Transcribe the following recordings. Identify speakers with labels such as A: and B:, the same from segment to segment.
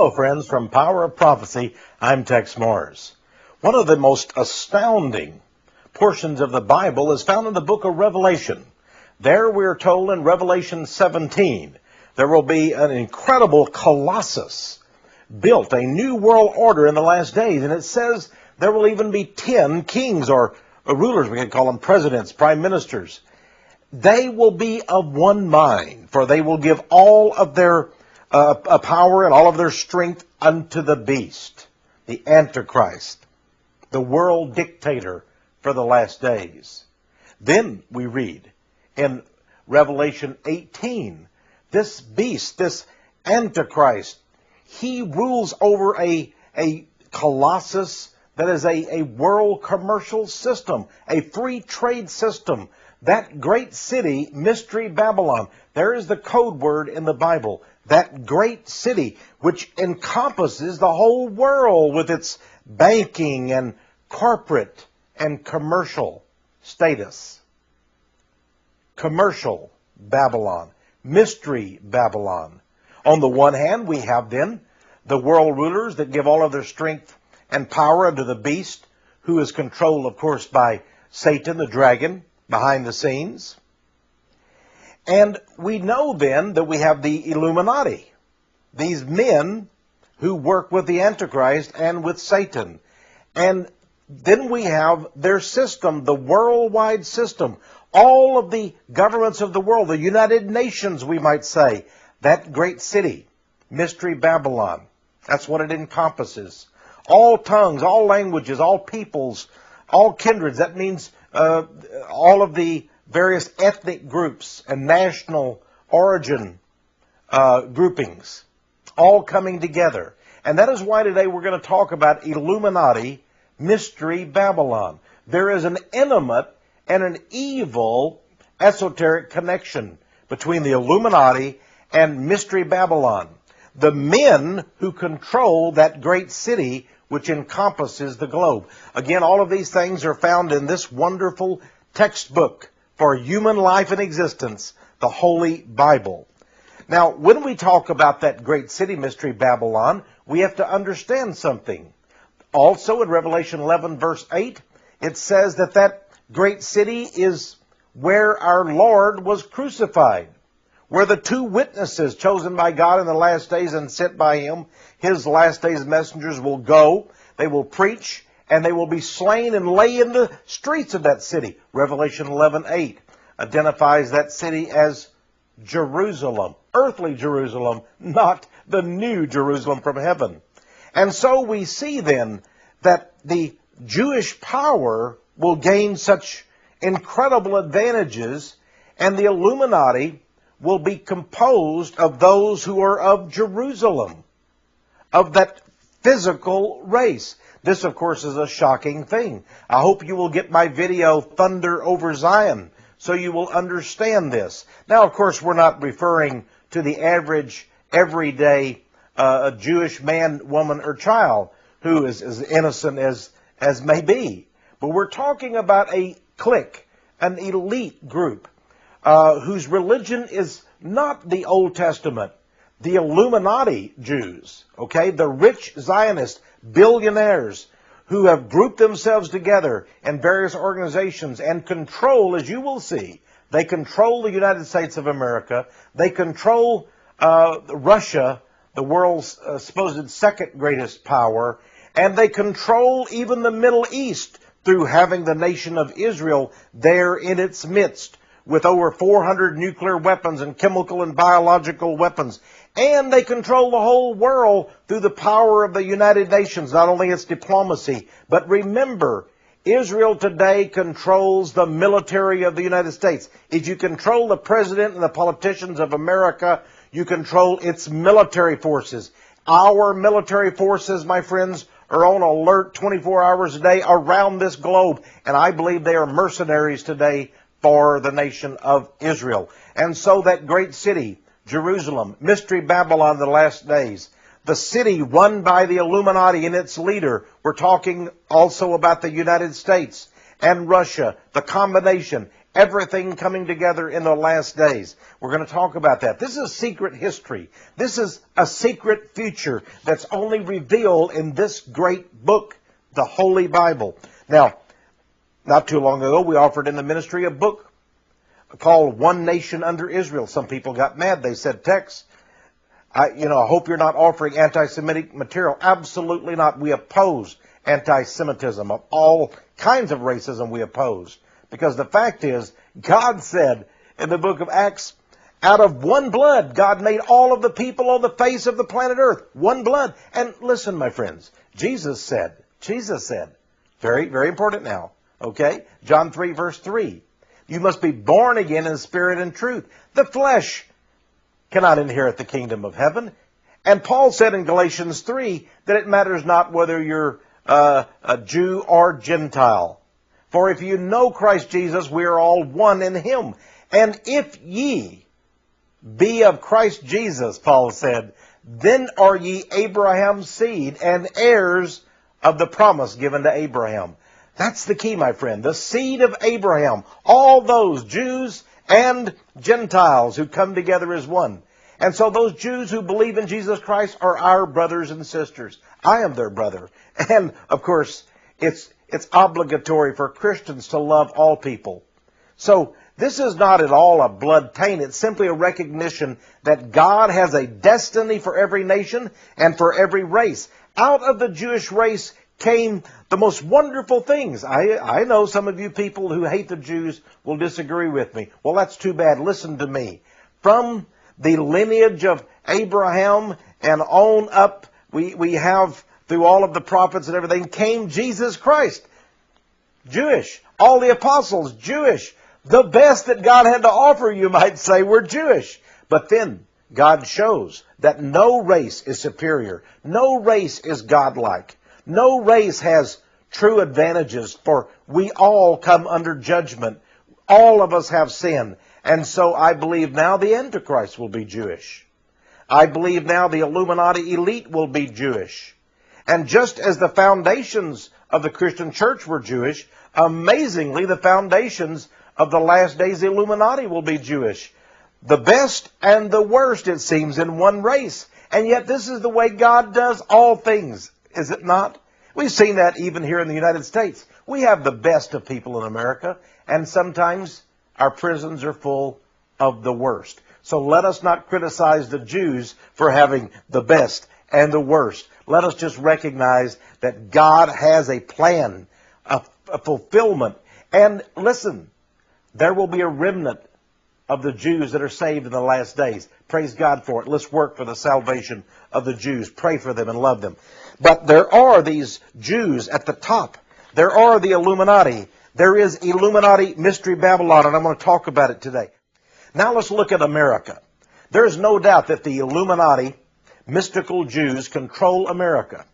A: Hello friends, from Power of Prophecy, I'm Tex Morris. One of the most astounding portions of the Bible is found in the book of Revelation. There we're told in Revelation 17, there will be an incredible colossus built, a new world order in the last days. And it says there will even be 10 kings or rulers, we can call them presidents, prime ministers. They will be of one mind, for they will give all of their power and all of their strength unto the beast, the Antichrist, the world dictator for the last days. Then we read in Revelation 18, this beast, this Antichrist, he rules over a colossus that is a world commercial system, a free trade system. That great city, Mystery Babylon, there is the code word in the Bible. That great city which encompasses the whole world with its banking and corporate and commercial status. Commercial Babylon, Mystery Babylon. On the one hand, we have then the world rulers that give all of their strength and power unto the beast, who is controlled, of course, by Satan, the dragon, behind the scenes. And we know then that we have the Illuminati, these men who work with the Antichrist and with Satan. And then we have their system, the worldwide system, all of the governments of the world, the United Nations, we might say, that great city, Mystery Babylon. That's what it encompasses. All tongues, all languages, all peoples, all kindreds. That means all of the various ethnic groups and national origin groupings, all coming together. And that is why today we're going to talk about Illuminati, Mystery Babylon. There is an intimate and an evil esoteric connection between the Illuminati and Mystery Babylon, the men who control that great city which encompasses the globe. Again, all of these things are found in this wonderful textbook for human life and existence, the Holy Bible. Now, when we talk about that great city, Mystery Babylon, we have to understand something. Also, in Revelation 11, verse 8, it says that that great city is where our Lord was crucified, where the two witnesses chosen by God in the last days and sent by Him, His last days messengers, will go. They will preach, and they will be slain and lay in the streets of that city. Revelation 11:8 identifies that city as Jerusalem, earthly Jerusalem, not the new Jerusalem from heaven. And so we see then that the Jewish power will gain such incredible advantages, and the Illuminati will be composed of those who are of Jerusalem, of that physical race. This, of course, is a shocking thing. I hope you will get my video, Thunder Over Zion, so you will understand this. Now, of course, we're not referring to the average, everyday Jewish man, woman, or child who is as innocent as may be. But we're talking about a clique, an elite group, whose religion is not the Old Testament, the Illuminati Jews, okay, the rich Zionists, billionaires, who have grouped themselves together in various organizations and control, as you will see, they control the United States of America, they control Russia, the world's supposed second greatest power, and they control even the Middle East through having the nation of Israel there in its midst, with over 400 nuclear weapons and chemical and biological weapons. And they control the whole world through the power of the United Nations, not only its diplomacy. But remember, Israel today controls the military of the United States. If you control the president and the politicians of America, you control its military forces. Our military forces, my friends, are on alert 24 hours a day around this globe. And I believe they are mercenaries today for the nation of Israel. And so that great city, Jerusalem, Mystery Babylon, the last days, the city run by the Illuminati and its leader. We're talking also about the United States and Russia, the combination, everything coming together in the last days. We're going to talk about that. This is secret history. This is a secret future that's only revealed in this great book, the Holy Bible. Now, not too long ago, we offered in the ministry a book called One Nation Under Israel. Some people got mad. They said, Tex, I hope you're not offering anti-Semitic material. Absolutely not. We oppose anti-Semitism of all kinds of racism. We oppose. Because the fact is, God said in the book of Acts, out of one blood, God made all of the people on the face of the planet Earth. One blood. And listen, my friends, Jesus said, very, very important now, okay? John 3, verse 3. You must be born again in spirit and truth. The flesh cannot inherit the kingdom of heaven. And Paul said in Galatians 3 that it matters not whether you're a Jew or Gentile. For if you know Christ Jesus, we are all one in him. And if ye be of Christ Jesus, Paul said, then are ye Abraham's seed and heirs of the promise given to Abraham. That's the key, my friend. The seed of Abraham. All those Jews and Gentiles who come together as one. And so those Jews who believe in Jesus Christ are our brothers and sisters. I am their brother. And, of course, it's obligatory for Christians to love all people. So this is not at all a blood taint. It's simply a recognition that God has a destiny for every nation and for every race. Out of the Jewish race came the most wonderful things. I know some of you people who hate the Jews will disagree with me. Well, that's too bad. Listen to me. From the lineage of Abraham and on up, we have, through all of the prophets and everything, came Jesus Christ. Jewish. All the apostles, Jewish. The best that God had to offer, you might say, were Jewish. But then God shows that no race is superior. No race is godlike. No race has true advantages, for we all come under judgment. All of us have sin. And so I believe now the Antichrist will be Jewish. I believe now the Illuminati elite will be Jewish. And just as the foundations of the Christian church were Jewish, amazingly the foundations of the last days Illuminati will be Jewish. The best and the worst, it seems, in one race. And yet this is the way God does all things, is it not? We've seen that even here in the United States. We have the best of people in America, and sometimes our prisons are full of the worst. So let us not criticize the Jews for having the best and the worst. Let us just recognize that God has a plan, a fulfillment. And listen, there will be a remnant of the Jews that are saved in the last days. Praise God for it. Let's work for the salvation of the Jews. Pray for them and love them. But there are these Jews at the top. There are the Illuminati. There is Illuminati Mystery Babylon, and I'm going to talk about it today. Now let's look at America. There is no doubt that the Illuminati mystical Jews control America.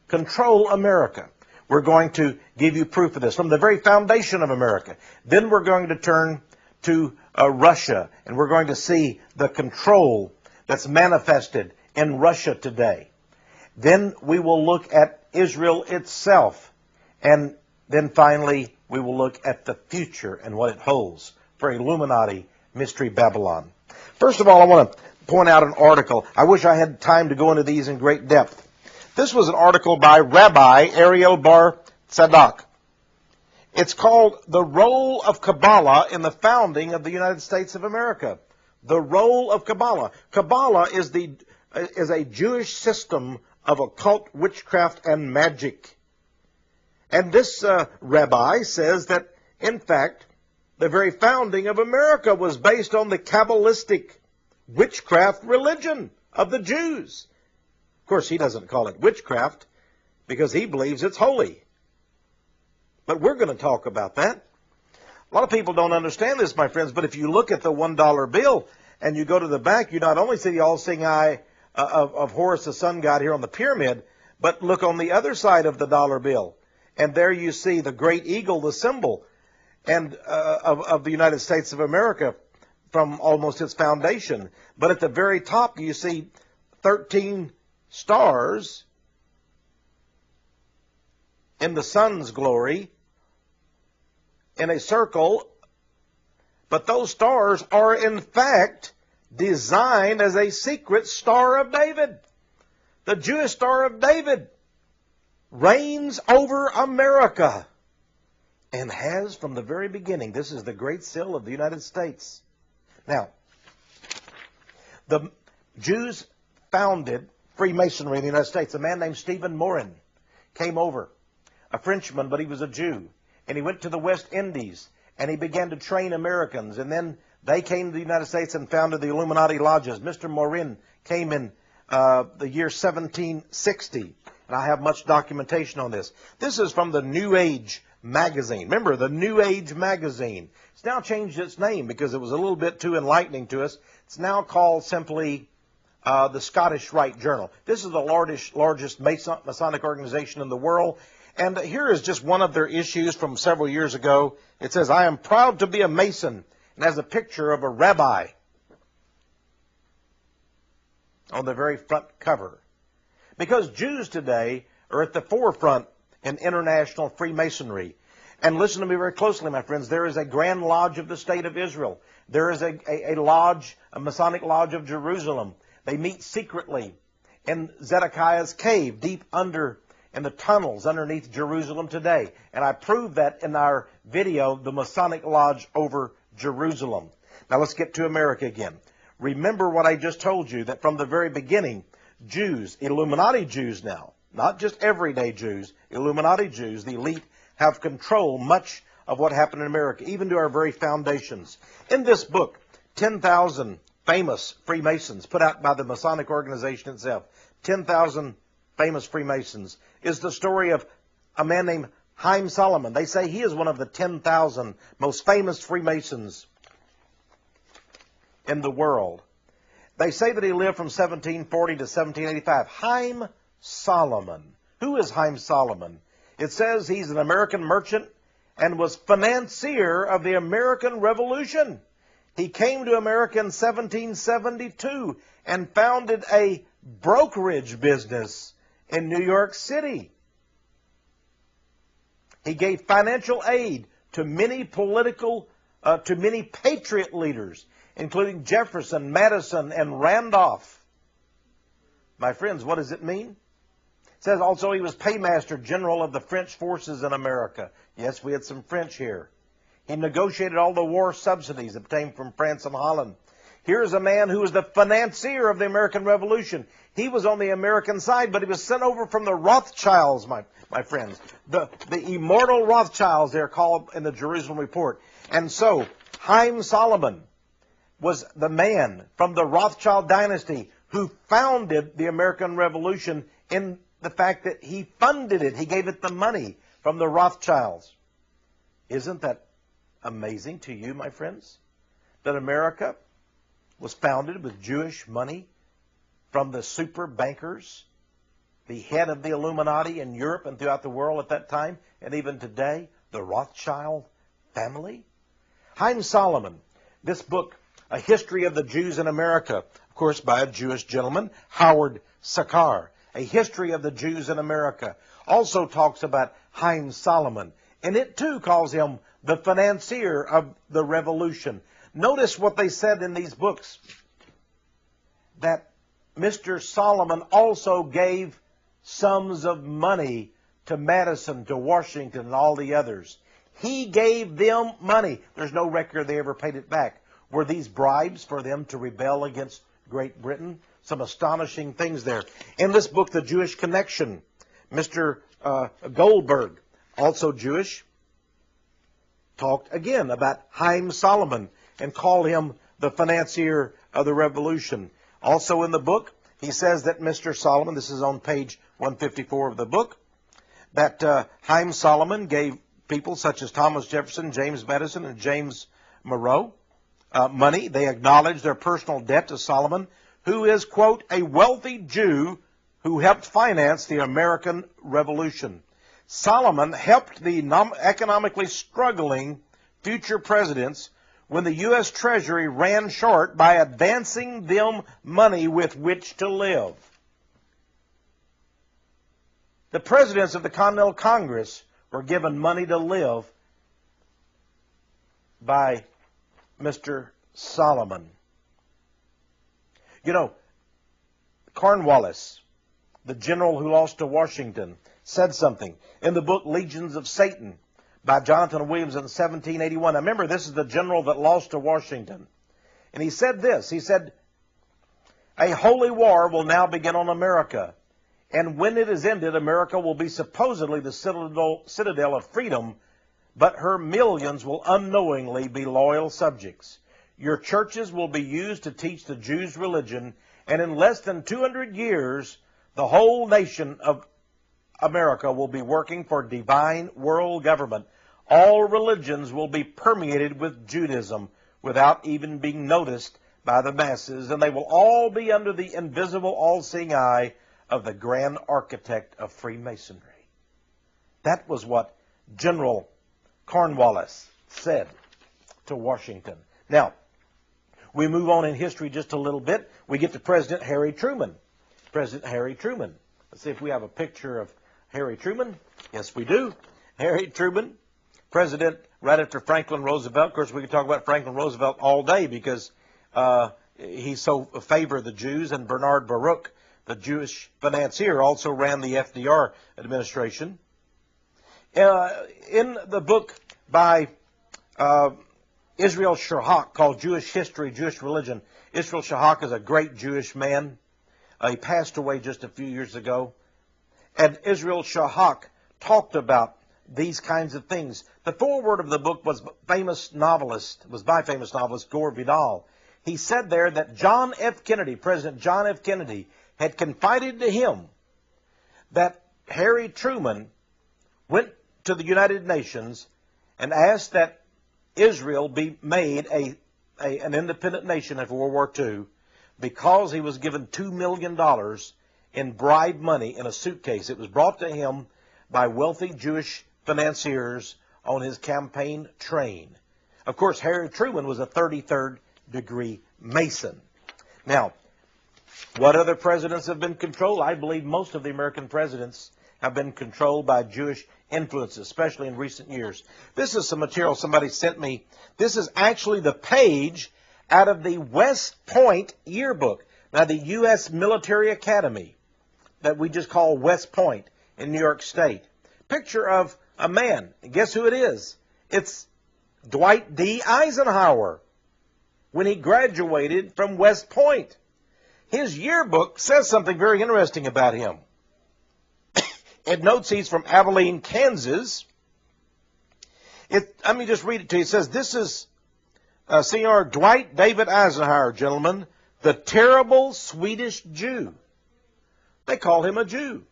A: Control America. We're going to give you proof of this from the very foundation of America. Then we're going to turn to Russia, and we're going to see the control that's manifested in Russia today. Then we will look at Israel itself, and then finally we will look at the future and what it holds for Illuminati Mystery Babylon. First of all, I want to point out an article. I wish I had time to go into these in great depth. This was an article by Rabbi Ariel Bar Tzadok. It's called The Role of Kabbalah in the Founding of the United States of America. The Role of Kabbalah. Kabbalah is a Jewish system of occult witchcraft and magic. And this rabbi says that, in fact, the very founding of America was based on the Kabbalistic witchcraft religion of the Jews. Of course, he doesn't call it witchcraft because he believes it's holy. But we're going to talk about that. A lot of people don't understand this, my friends, but if you look at the $1 bill and you go to the back, you not only see the all-seeing eye of Horus, the sun god, here on the pyramid, but look on the other side of the dollar bill. And there you see the great eagle, the symbol and of the United States of America from almost its foundation. But at the very top, you see 13 stars in the sun's glory in a circle But those stars are in fact designed as a secret Star of David. The Jewish Star of David reigns over America and has from the very beginning. This is the Great Seal of the United States. Now, the Jews founded Freemasonry in the United States. A man named Stephen Morin came over, a Frenchman, but he was a Jew. And he went to the West Indies, and he began to train Americans. And then they came to the United States and founded the Illuminati lodges. Mr. Morin came in the year 1760, and I have much documentation on this. This is from the New Age magazine. Remember, the New Age magazine. It's now changed its name because it was a little bit too enlightening to us. It's now called simply the Scottish Rite Journal. This is the largest Masonic organization in the world. And here is just one of their issues from several years ago. It says, "I am proud to be a Mason," and has a picture of a rabbi on the very front cover. Because Jews today are at the forefront in international Freemasonry. And listen to me very closely, my friends. There is a Grand Lodge of the State of Israel. There is a lodge, a Masonic Lodge of Jerusalem. They meet secretly in Zedekiah's cave, deep under in the tunnels underneath Jerusalem today. And I proved that in our video, the Masonic Lodge over Jerusalem. Now let's get to America again. Remember what I just told you, that from the very beginning, Jews, Illuminati Jews now, not just everyday Jews, Illuminati Jews, the elite, have controlled much of what happened in America, even to our very foundations. In this book, 10,000 Famous Freemasons, put out by the Masonic organization itself, 10,000 Famous Freemasons, is the story of a man named Haym Salomon. They say he is one of the 10,000 most famous Freemasons in the world. They say that he lived from 1740 to 1785. Haym Salomon. Who is Haym Salomon? It says he's an American merchant and was financier of the American Revolution. He came to America in 1772 and founded a brokerage business in New York City. He gave financial aid to many patriot leaders, including Jefferson, Madison, and Randolph. My friends, what does it mean? It says also he was paymaster general of the French forces in America. Yes, we had some French here. He negotiated all the war subsidies obtained from France and Holland. Here's a man who was the financier of the American Revolution. He was on the American side, but he was sent over from the Rothschilds, my friends. The immortal Rothschilds, they're called in the Jerusalem Report. And so, Haym Salomon was the man from the Rothschild dynasty who founded the American Revolution in the fact that he funded it. He gave it the money from the Rothschilds. Isn't that amazing to you, my friends? That America was founded with Jewish money from the super bankers, the head of the Illuminati in Europe and throughout the world at that time, and even today, the Rothschild family. Haym Salomon, this book, A History of the Jews in America, of course by a Jewish gentleman, Howard Sakar. A History of the Jews in America also talks about Haym Salomon, and it too calls him the financier of the revolution. Notice what they said in these books, that Mr. Salomon also gave sums of money to Madison, to Washington, and all the others. He gave them money. There's no record they ever paid it back. Were these bribes for them to rebel against Great Britain? Some astonishing things there. In this book, The Jewish Connection, Mr. Goldberg, also Jewish, talked again about Haym Salomon and called him the financier of the revolution. Also in the book, he says that Mr. Salomon, this is on page 154 of the book, that Haym Salomon gave people such as Thomas Jefferson, James Madison, and James Monroe money. They acknowledged their personal debt to Solomon, who is, quote, a wealthy Jew who helped finance the American Revolution. Solomon helped the economically struggling future presidents when the U.S. Treasury ran short by advancing them money with which to live. The presidents of the Continental Congress were given money to live by Mr. Solomon. You know, Cornwallis, the general who lost to Washington, said something in the book Legions of Satan by Jonathan Williams in 1781. Now remember, this is the general that lost to Washington. And he said this, he said, "A holy war will now begin on America. And when it is ended, America will be supposedly the citadel of freedom, but her millions will unknowingly be loyal subjects. Your churches will be used to teach the Jews' religion, and in less than 200 years, the whole nation of America will be working for divine world government. All religions will be permeated with Judaism without even being noticed by the masses, and they will all be under the invisible, all-seeing eye of the grand architect of Freemasonry." That was what General Cornwallis said to Washington. Now, we move on in history just a little bit. We get to President Harry Truman. President Harry Truman. Let's see if we have a picture of Harry Truman. Yes, we do. Harry Truman, president right after Franklin Roosevelt. Of course, we could talk about Franklin Roosevelt all day because he so favored the Jews, and Bernard Baruch, the Jewish financier, also ran the FDR administration. In the book by Israel Shahak called Jewish History, Jewish Religion, Israel Shahak is a great Jewish man. He passed away just a few years ago. And Israel Shahak talked about these kinds of things. The foreword of the book was by famous novelist Gore Vidal. He said there that John F. Kennedy, President John F. Kennedy, had confided to him that Harry Truman went to the United Nations and asked that Israel be made an independent nation after World War II because he was given $2 million in bribe money in a suitcase. It was brought to him by wealthy Jewish financiers on his campaign train. Of course, Harry Truman was a 33rd degree Mason. Now, what other presidents have been controlled? I believe most of the American presidents have been controlled by Jewish influences, especially in recent years. This is some material somebody sent me. This is actually the page out of the West Point yearbook. Now, the U.S. Military Academy that we just call West Point in New York State. Picture of a man. Guess who it is? It's Dwight D. Eisenhower when he graduated from West Point. His yearbook says something very interesting about him. It notes he's from Abilene, Kansas. Let me just read it to you. It says, "This is Sr. Dwight David Eisenhower, gentlemen, the terrible Swedish Jew." They call him a Jew.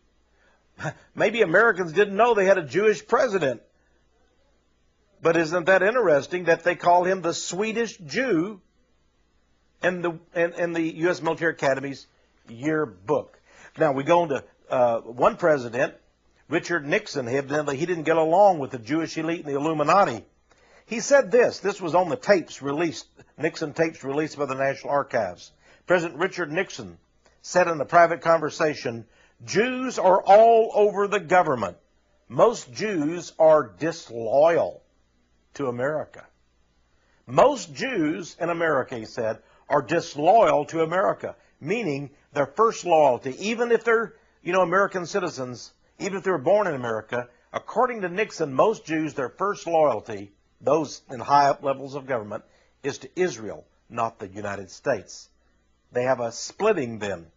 A: Maybe Americans didn't know they had a Jewish president. But isn't that interesting that they call him the Swedish Jew in the U.S. Military Academy's yearbook? Now, we go into one president, Richard Nixon. Evidently, he didn't get along with the Jewish elite and the Illuminati. He said this. This was on the tapes released, Nixon tapes released by the National Archives. President Richard Nixon said in a private conversation, "Jews are all over the government. Most Jews are disloyal to America." Most Jews in America, he said, are disloyal to America, meaning their first loyalty, even if they're, American citizens, even if they were born in America, according to Nixon, most Jews, their first loyalty, those in high up levels of government, is to Israel, not the United States. They have a splitting then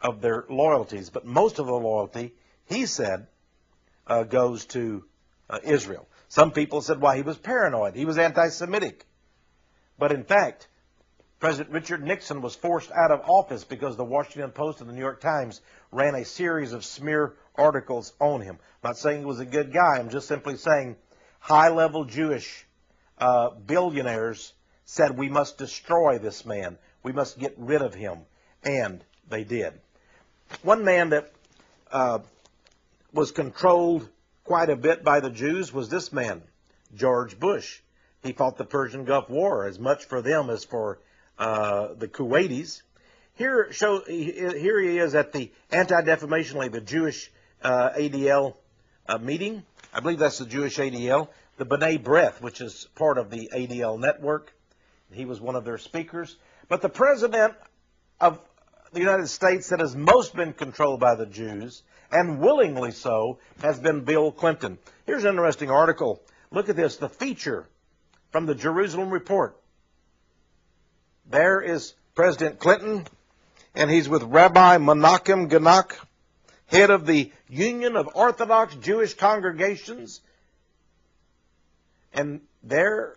A: of their loyalties, but most of the loyalty, he said, goes to Israel. Some people said, he was paranoid. He was anti-Semitic. But in fact, President Richard Nixon was forced out of office because the Washington Post and the New York Times ran a series of smear articles on him. I'm not saying he was a good guy. I'm just simply saying high-level Jewish billionaires said, we must destroy this man. We must get rid of him. And they did. One man that was controlled quite a bit by the Jews was this man, George Bush. He fought the Persian Gulf War as much for them as for the Kuwaitis. Here he is at the Anti-Defamation League, the Jewish ADL meeting. I believe that's the Jewish ADL. The B'nai B'rith, which is part of the ADL network. He was one of their speakers. But the president of the United States that has most been controlled by the Jews, and willingly so, has been Bill Clinton. Here's an interesting article. Look at this, the feature from the Jerusalem Report. There is President Clinton, and he's with Rabbi Menachem Ganach, head of the Union of Orthodox Jewish Congregations. And there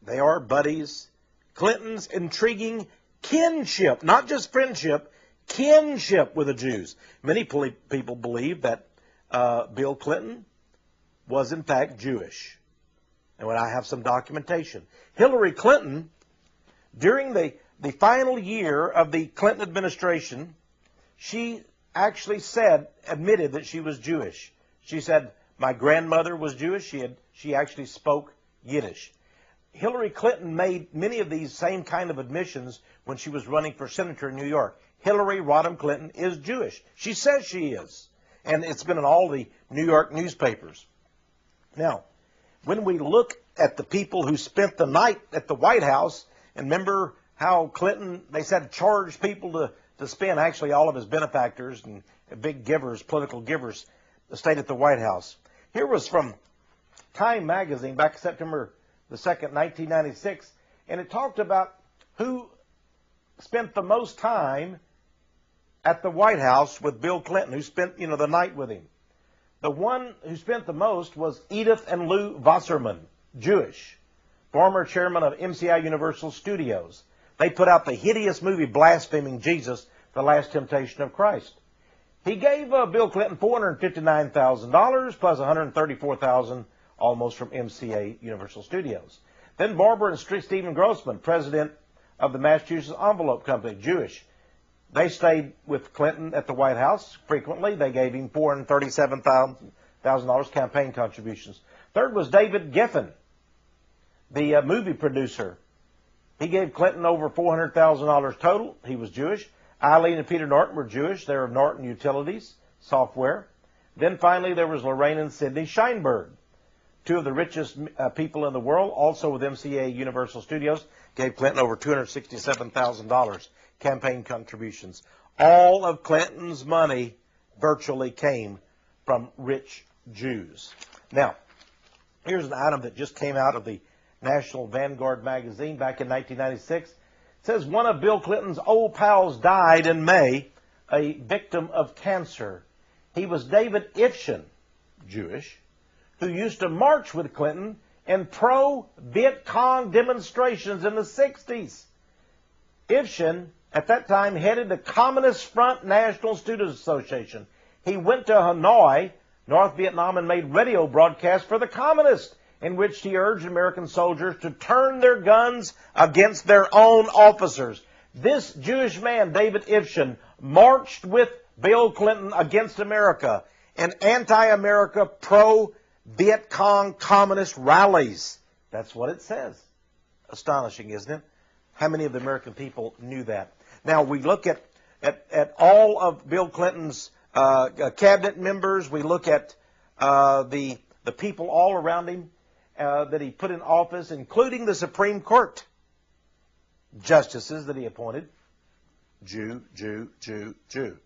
A: they are, buddies. Clinton's intriguing kinship, not just friendship, kinship with the Jews. Many people believe that Bill Clinton was in fact Jewish. And when I have some documentation. Hillary Clinton, during the final year of the Clinton administration, she actually admitted that she was Jewish. She said, my grandmother was Jewish. She actually spoke Yiddish. Hillary Clinton made many of these same kind of admissions when she was running for senator in New York. Hillary Rodham Clinton is Jewish. She says she is. And it's been in all the New York newspapers. Now, when we look at the people who spent the night at the White House, and remember how Clinton, they said, charged people to spend, actually all of his benefactors and big givers, political givers, stayed at the White House. Here was from Time magazine back September the 2nd, 1996, and it talked about who spent the most time at the White House with Bill Clinton, who spent, the night with him. The one who spent the most was Edith and Lou Wasserman, Jewish, former chairman of MCI Universal Studios. They put out the hideous movie blaspheming Jesus, The Last Temptation of Christ. He gave Bill Clinton $459,000 plus $134,000 almost from MCA Universal Studios. Then Barbara and Stephen Grossman, president of the Massachusetts Envelope Company, Jewish. They stayed with Clinton at the White House frequently. They gave him $437,000 campaign contributions. Third was David Geffen, the movie producer. He gave Clinton over $400,000 total. He was Jewish. Eileen and Peter Norton were Jewish. They were of Norton Utilities Software. Then finally there was Lorraine and Sidney Sheinberg, two of the richest people in the world, also with MCA Universal Studios, gave Clinton over $267,000 campaign contributions. All of Clinton's money virtually came from rich Jews. Now, here's an item that just came out of the National Vanguard magazine back in 1996. It says one of Bill Clinton's old pals died in May, a victim of cancer. He was David Έφσιν, Jewish, who used to march with Clinton in pro-Viet Cong demonstrations in the 60s. Έφσιν, at that time, headed the Communist Front National Students Association. He went to Hanoi, North Vietnam, and made radio broadcasts for the communists, in which he urged American soldiers to turn their guns against their own officers. This Jewish man, David Έφσιν, marched with Bill Clinton against America in anti-America, pro-Viet Cong communist rallies. That's what it says. Astonishing, isn't it? How many of the American people knew that? Now, we look at all of Bill Clinton's cabinet members. We look at the people all around him that he put in office, including the Supreme Court justices that he appointed. Jew, Jew, Jew, Jew.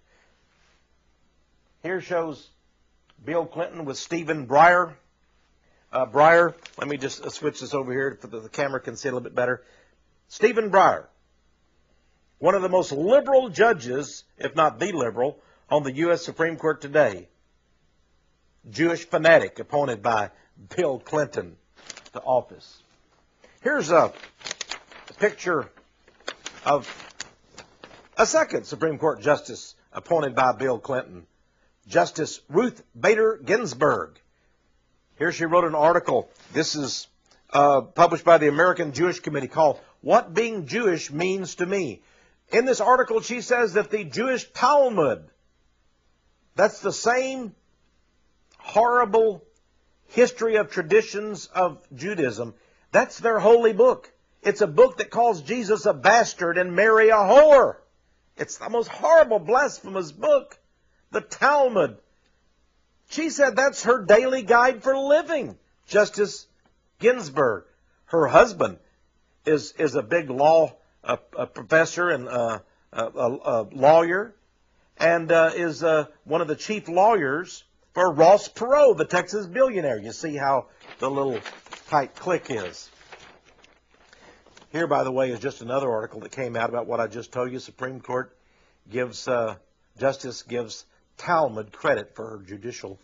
A: Here shows Bill Clinton with Stephen Breyer. Breyer, let me just switch this over here so that the camera can see a little bit better. Stephen Breyer, one of the most liberal judges, if not the liberal, on the U.S. Supreme Court today. Jewish fanatic appointed by Bill Clinton to office. Here's a picture of a second Supreme Court justice appointed by Bill Clinton, Justice Ruth Bader Ginsburg. Here she wrote an article. This is published by the American Jewish Committee called What Being Jewish Means to Me. In this article, she says that the Jewish Talmud, that's the same horrible history of traditions of Judaism, that's their holy book. It's a book that calls Jesus a bastard and Mary a whore. It's the most horrible, blasphemous book, the Talmud. She said that's her daily guide for living. Justice Ginsburg, her husband, is a big law professor and a lawyer, and is one of the chief lawyers for Ross Perot, the Texas billionaire. You see how the little tight click is. Here, by the way, is just another article that came out about what I just told you. Supreme Court gives Justice gives Talmud credit for her judicial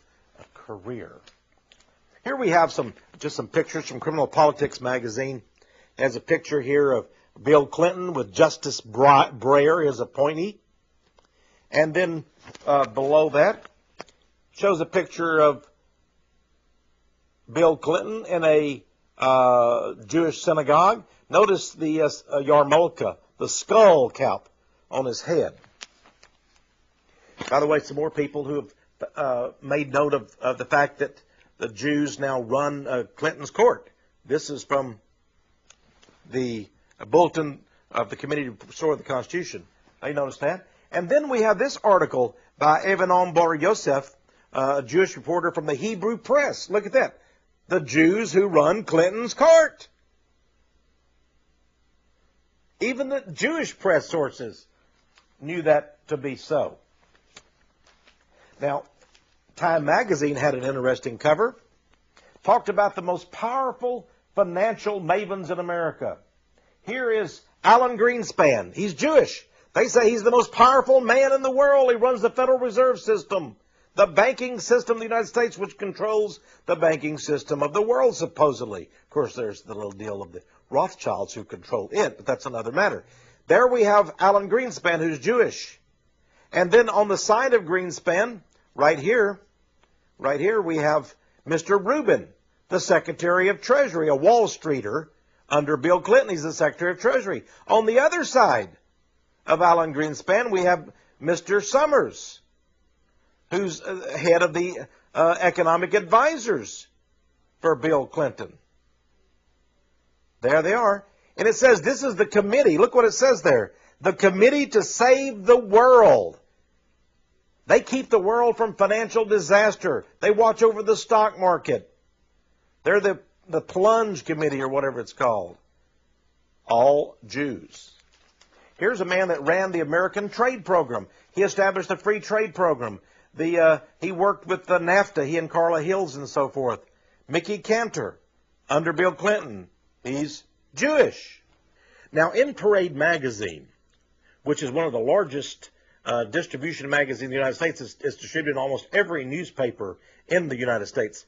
A: career. Here we have some pictures from Criminal Politics magazine. It has a picture here of Bill Clinton with Justice Breyer, his appointee. And then below that shows a picture of Bill Clinton in a Jewish synagogue. Notice the yarmulke, the skull cap on his head. By the way, some more people who have made note of the fact that the Jews now run Clinton's court. This is from the bulletin of the Committee to Restore the Constitution. Now, you notice that? And then we have this article by Avanon Bar Yosef, a Jewish reporter from the Hebrew Press. Look at that. The Jews who run Clinton's court. Even the Jewish press sources knew that to be so. Now, Time magazine had an interesting cover. Talked about the most powerful financial mavens in America. Here is Alan Greenspan. He's Jewish. They say he's the most powerful man in the world. He runs the Federal Reserve System, the banking system of the United States, which controls the banking system of the world, supposedly. Of course, there's the little deal of the Rothschilds who control it, but that's another matter. There we have Alan Greenspan, who's Jewish. And then on the side of Greenspan, right here we have Mr. Rubin, the Secretary of Treasury, a Wall Streeter under Bill Clinton. He's the Secretary of Treasury. On the other side of Alan Greenspan, we have Mr. Summers, who's head of the economic advisors for Bill Clinton. There they are. And it says this is the committee. Look what it says there. The Committee to Save the World. They keep the world from financial disaster. They watch over the stock market. They're the plunge committee or whatever it's called. All Jews. Here's a man that ran the American trade program. He established the free trade program. He worked with the NAFTA, he and Carla Hills and so forth. Mickey Cantor, under Bill Clinton. He's Jewish. Now, in Parade magazine, which is one of the largest distribution magazines in the United States, is distributed in almost every newspaper in the United States,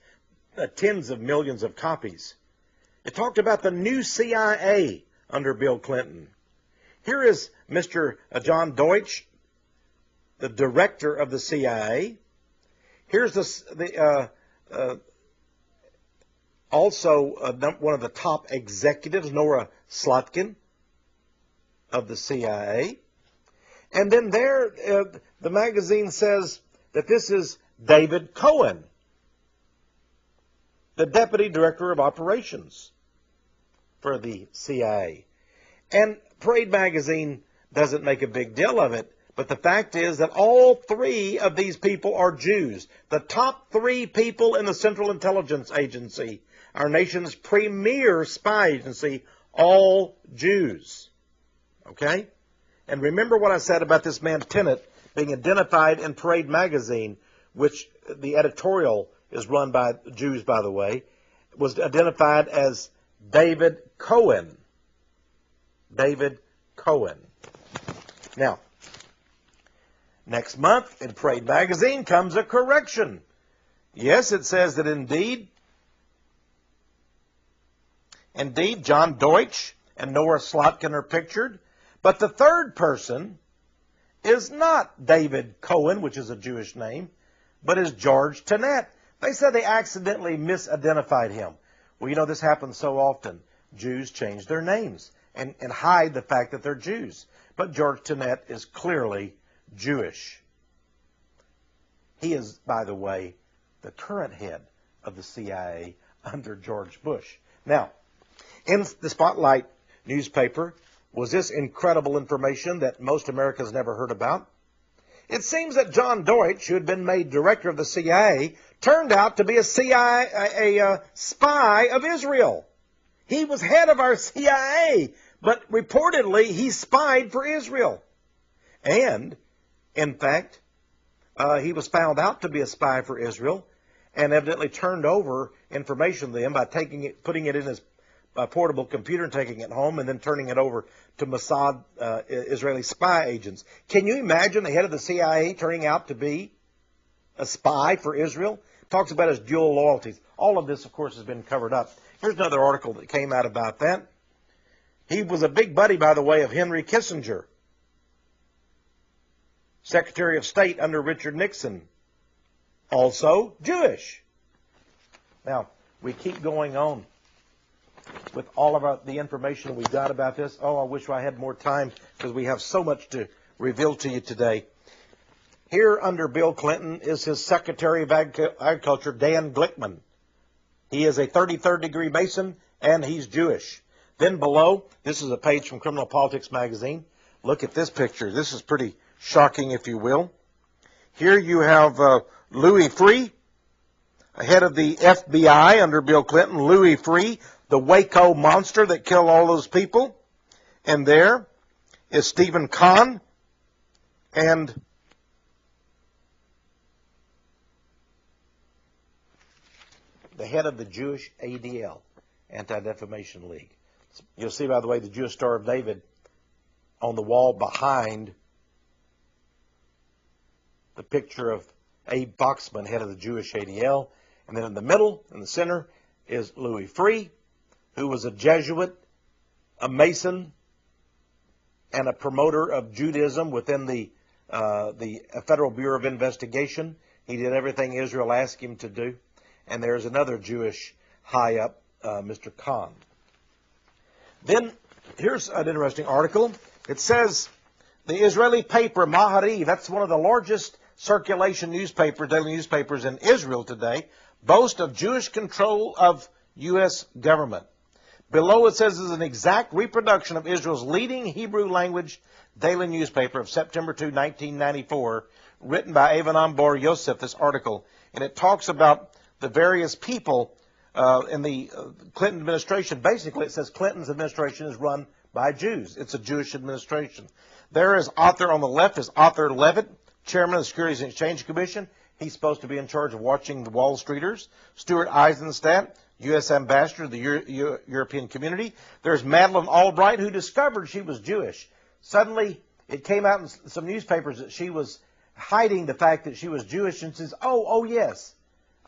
A: tens of millions of copies. It talked about the new CIA under Bill Clinton. Here is Mr. John Deutsch, the director of the CIA. Here's also one of the top executives, Nora Slotkin, of the CIA. And then there, the magazine says that this is David Cohen, the Deputy Director of Operations for the CIA. And Parade magazine doesn't make a big deal of it, but the fact is that all three of these people are Jews. The top three people in the Central Intelligence Agency, our nation's premier spy agency, all Jews. Okay? And remember what I said about this man Tenet being identified in Parade magazine, which the editorial is run by Jews, by the way, was identified as David Cohen. David Cohen. Now, next month in Parade magazine comes a correction. Yes, it says that indeed, John Deutsch and Nora Slotkin are pictured, but the third person is not David Cohen, which is a Jewish name, but is George Tenet. They said they accidentally misidentified him. Well, you know, this happens so often. Jews change their names and hide the fact that they're Jews. But George Tenet is clearly Jewish. He is, by the way, the current head of the CIA under George Bush. Now, in the Spotlight newspaper was this incredible information that most Americans never heard about. It seems that John Deutsch, who had been made director of the CIA, turned out to be a spy of Israel. He was head of our CIA, but reportedly he spied for Israel. And, in fact, he was found out to be a spy for Israel and evidently turned over information to them by putting it in his portable computer and taking it home and then turning it over to Mossad Israeli spy agents. Can you imagine the head of the CIA turning out to be a spy for Israel? Talks about his dual loyalties. All of this, of course, has been covered up. Here's another article that came out about that. He was a big buddy, by the way, of Henry Kissinger, Secretary of State under Richard Nixon, also Jewish. Now, we keep going on with all of the information we've got about this. Oh, I wish I had more time because we have so much to reveal to you today. Here under Bill Clinton is his Secretary of Agriculture, Dan Glickman. He is a 33rd degree Mason, and he's Jewish. Then below, this is a page from Criminal Politics magazine. Look at this picture. This is pretty shocking, if you will. Here you have Louis Freeh, head of the FBI under Bill Clinton. Louis Freeh, the Waco monster that killed all those people. And there is Stephen Kahn and the head of the Jewish ADL, Anti-Defamation League. You'll see, by the way, the Jewish Star of David on the wall behind the picture of Abe Foxman, head of the Jewish ADL. And then in the middle, in the center, is Louis Freeh, who was a Jesuit, a Mason, and a promoter of Judaism within the Federal Bureau of Investigation. He did everything Israel asked him to do. And there's another Jewish high up, Mr. Kahn. Then here's an interesting article. It says the Israeli paper Ma'ariv, that's one of the largest circulation newspapers, daily newspapers in Israel today, boast of Jewish control of U.S. government. Below it says is an exact reproduction of Israel's leading Hebrew language daily newspaper of September 2, 1994, written by Avanon Bar Yosef, this article. And it talks about the various people in the Clinton administration. Basically, it says Clinton's administration is run by Jews. It's a Jewish administration. There is author on the left is Arthur Levitt, chairman of the Securities and Exchange Commission. He's supposed to be in charge of watching the Wall Streeters. Stuart Eisenstadt, U.S. ambassador to the European community. There's Madeleine Albright, who discovered she was Jewish. Suddenly, it came out in some newspapers that she was hiding the fact that she was Jewish and says, oh, yes.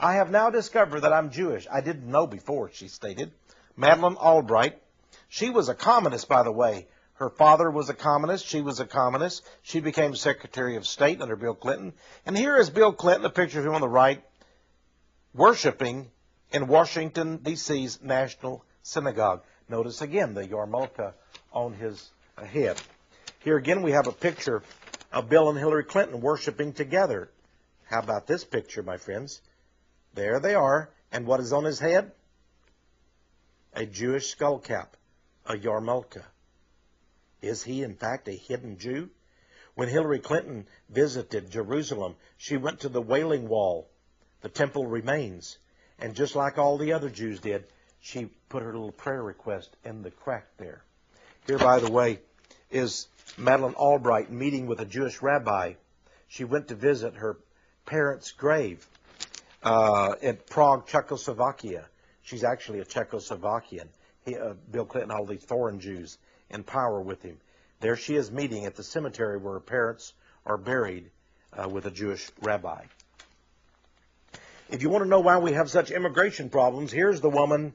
A: I have now discovered that I'm Jewish. I didn't know before, she stated. Madeleine Albright. She was a communist, by the way. Her father was a communist. She was a communist. She became Secretary of State under Bill Clinton. And here is Bill Clinton, a picture of him on the right, worshiping in Washington, D.C.'s National Synagogue. Notice again the yarmulke on his head. Here again we have a picture of Bill and Hillary Clinton worshiping together. How about this picture, my friends? There they are. And what is on his head? A Jewish skull cap, a yarmulke. Is he, in fact, a hidden Jew? When Hillary Clinton visited Jerusalem, she went to the Wailing Wall. The temple remains. And just like all the other Jews did, she put her little prayer request in the crack there. Here, by the way, is Madeleine Albright meeting with a Jewish rabbi. She went to visit her parents' grave in Prague, Czechoslovakia. She's actually a Czechoslovakian. Bill Clinton, all these foreign Jews in power with him. There she is meeting at the cemetery where her parents are buried with a Jewish rabbi. If you want to know why we have such immigration problems, here's the woman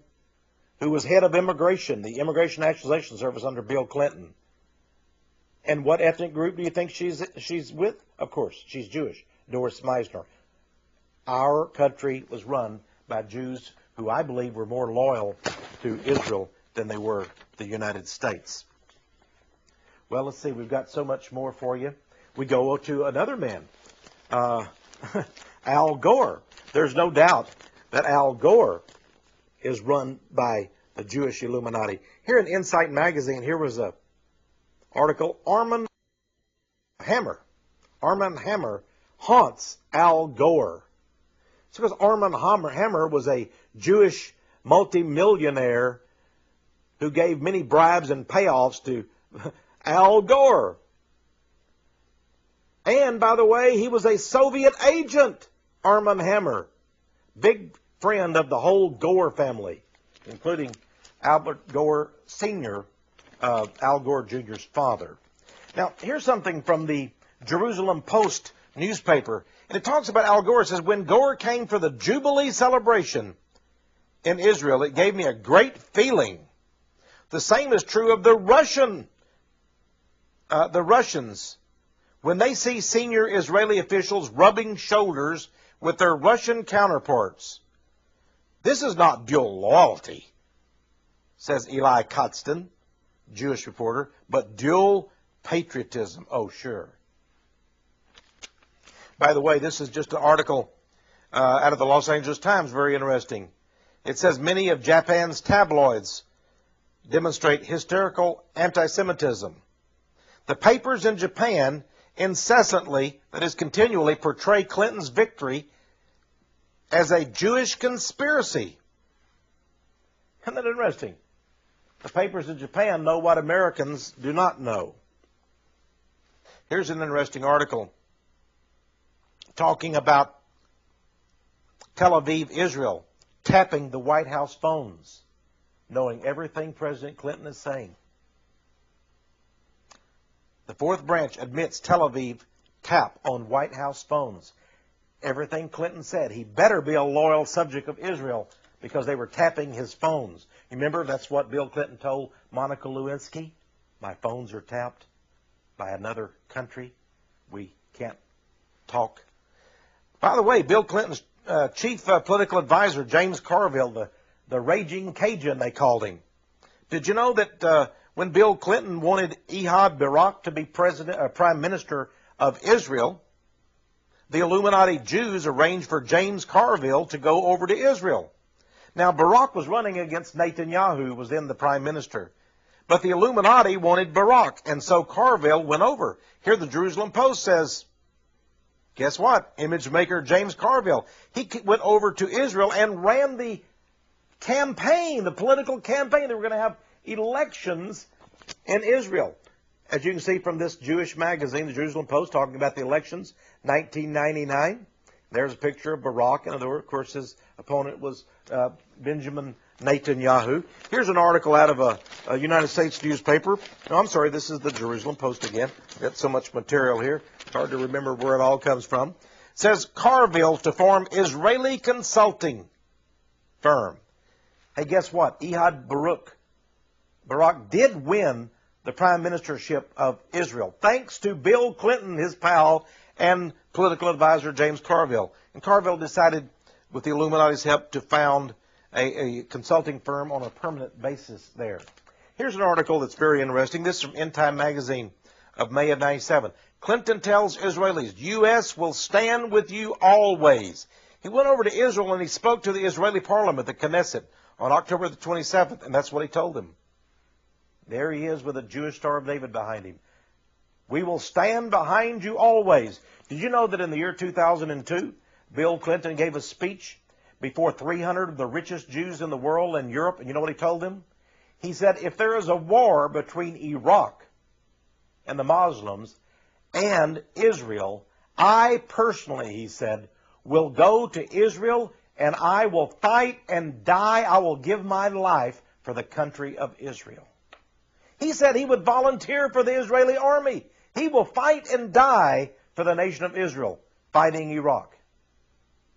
A: who was head of immigration, the Immigration Naturalization Service under Bill Clinton. And what ethnic group do you think she's with? Of course, she's Jewish. Doris Meissner. Our country was run by Jews who I believe were more loyal to Israel than they were the United States. Well, let's see. We've got so much more for you. We go to another man, Al Gore. There's no doubt that Al Gore is run by the Jewish Illuminati. Here in Insight Magazine, here was a article, Armand Hammer haunts Al Gore. It's because Armand Hammer was a Jewish multimillionaire who gave many bribes and payoffs to Al Gore. And, by the way, he was a Soviet agent, Armand Hammer, big friend of the whole Gore family, including Albert Gore Sr., Al Gore Jr.'s father. Now, here's something from the Jerusalem Post newspaper. And it talks about Al Gore. It says, when Gore came for the Jubilee celebration in Israel, it gave me a great feeling. The same is true of the Russians. When they see senior Israeli officials rubbing shoulders with their Russian counterparts. This is not dual loyalty, says Eli Kotzton, Jewish reporter, but dual patriotism. Oh, sure. By the way, this is just an article out of the Los Angeles Times, very interesting. It says many of Japan's tabloids demonstrate hysterical anti-Semitism. The papers in Japan incessantly, that is continually, portray Clinton's victory as a Jewish conspiracy. Isn't that interesting? The papers in Japan know what Americans do not know. Here's an interesting article talking about Tel Aviv, Israel, tapping the White House phones, knowing everything President Clinton is saying. The fourth branch admits Tel Aviv tap on White House phones. Everything Clinton said, he better be a loyal subject of Israel because they were tapping his phones. Remember, that's what Bill Clinton told Monica Lewinsky. My phones are tapped by another country. We can't talk. By the way, Bill Clinton's chief political advisor, James Carville, the raging Cajun, they called him. Did you know that when Bill Clinton wanted Ehud Barak to be prime minister of Israel, the Illuminati Jews arranged for James Carville to go over to Israel. Now, Barak was running against Netanyahu, who was then the prime minister. But the Illuminati wanted Barak, and so Carville went over. Here the Jerusalem Post says, guess what? Image maker James Carville. He went over to Israel and ran the campaign, the political campaign. They were going to have elections in Israel. As you can see from this Jewish magazine, the Jerusalem Post, talking about the elections, 1999. There's a picture of Barak, and of course his opponent was Benjamin Netanyahu. Here's an article out of a United States newspaper. No, I'm sorry, this is the Jerusalem Post again. Got so much material here. It's hard to remember where it all comes from. It says, Carville to form Israeli consulting firm. Hey, guess what? Ehud Barak did win the prime ministership of Israel, thanks to Bill Clinton, his pal, and political advisor James Carville. And Carville decided, with the Illuminati's help, to found a consulting firm on a permanent basis there. Here's an article that's very interesting. This is from End Time magazine of May of 97. Clinton tells Israelis, U.S. will stand with you always. He went over to Israel and he spoke to the Israeli parliament, the Knesset, on October the 27th, and that's what he told them. There he is with a Jewish Star of David behind him. We will stand behind you always. Did you know that in the year 2002, Bill Clinton gave a speech before 300 of the richest Jews in the world in Europe? And you know what he told them? He said, if there is a war between Iraq and the Muslims and Israel, I personally, he said, will go to Israel and I will fight and die. I will give my life for the country of Israel. He said he would volunteer for the Israeli army. He will fight and die for the nation of Israel, fighting Iraq